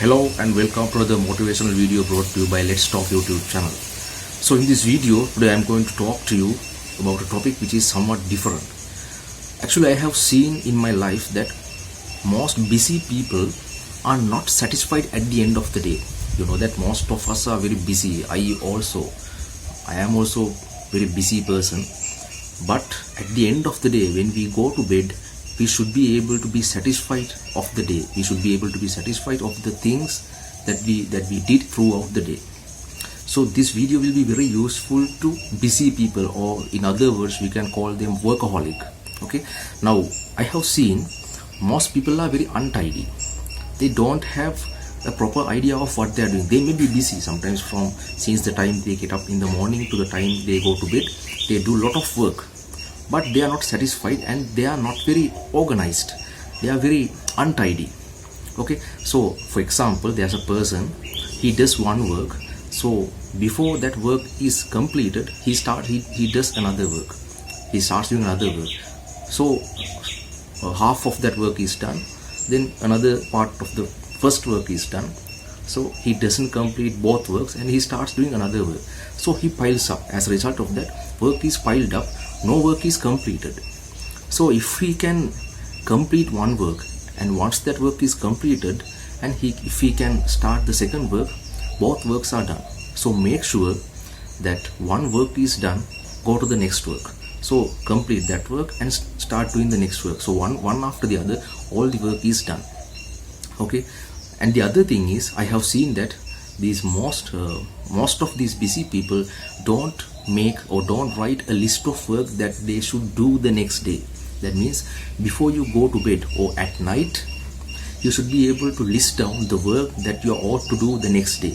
Hello and welcome to the motivational video brought to you by Let's Talk YouTube channel. So in this video today I am going to talk to you about a topic which is somewhat different. Actually, I have seen in my life that most busy people are not satisfied at the end of the day. You know that most of us are very busy. I am also very busy person. But at the end of the day, when we go to bed, we should be able to be satisfied of the day. We should be able to be satisfied of the things that we did throughout the day. So this video will be very useful to busy people, or in other words we can call them workaholic. Okay, now I have seen most people are very untidy. They don't have a proper idea of what they are doing. They may be busy sometimes since the time they get up in the morning to the time they go to bed. They do a lot of work, but they are not satisfied and they are not very organized. They are very untidy. Okay, so for example, there's a person, he does one work. So before that work is completed, he does another work. He starts doing another work. So half of that work is done, then another part of the first work is done. So he doesn't complete both works and he starts doing another work. So he piles up. As a result of that, work is piled up, no work is completed. So if he can complete one work, and once that work is completed, and if he can start the second work, both works are done. So make sure that one work is done, go to the next work. So complete that work and start doing the next work. So one after the other, all the work is done. Okay, and the other thing is, I have seen that these most of these busy people don't make or don't write a list of work that they should do the next day. That means before you go to bed or at night, you should be able to list down the work that you ought to do the next day.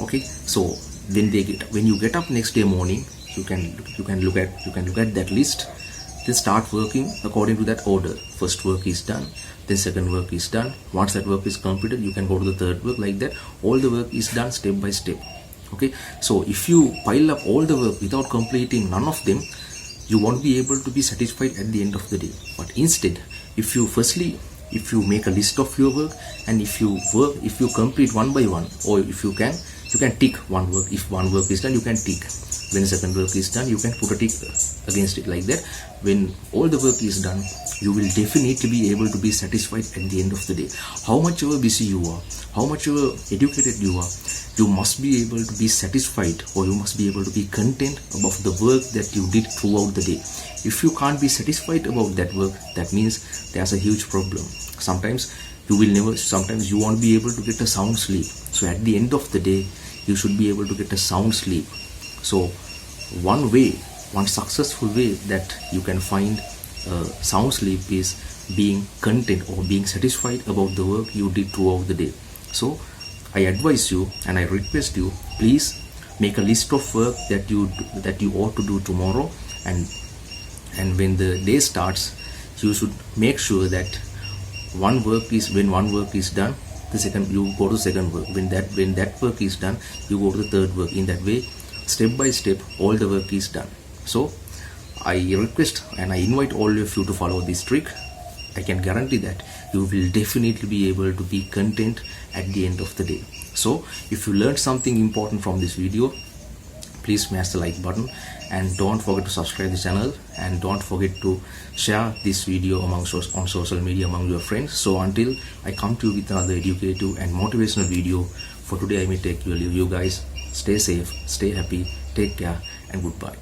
Okay, so when you get up next day morning, you can look at that list, then start working according to that order. First work is done, then second work is done. Once that work is completed, you can go to the third work. Like that, all the work is done step by step. Okay, so if you pile up all the work without completing none of them, you won't be able to be satisfied at the end of the day. But instead, if you make a list of your work, and if you complete one by one, or if you can tick one work. If one work is done, you can tick. When the second work is done, you can put a tick against it. Like that, when all the work is done, you will definitely be able to be satisfied at the end of the day. How much ever busy you are, how much ever educated you are, you must be able to be satisfied, or you must be able to be content about the work that you did throughout the day. If you can't be satisfied about that work, that means there's a huge problem. Sometimes you won't be able to get a sound sleep. So at the end of the day, you should be able to get a sound sleep. So one successful way that you can find sound sleep is being content or being satisfied about the work you did throughout the day. So I advise you and I request you, please make a list of work that you ought to do tomorrow, and when the day starts, you should make sure that when one work is done, you go to second work. When that work is done, you go to the third work. In that way, step by step, all the work is done. So I request and I invite all of you to follow this trick. I can guarantee that you will definitely be able to be content at the end of the day. So if you learned something important from this video, please smash the like button, and don't forget to subscribe the channel, and don't forget to share this video on social media among your friends. So until I come to you with another educative and motivational video, for today I may take you leave. You guys stay safe, stay happy, take care, and goodbye.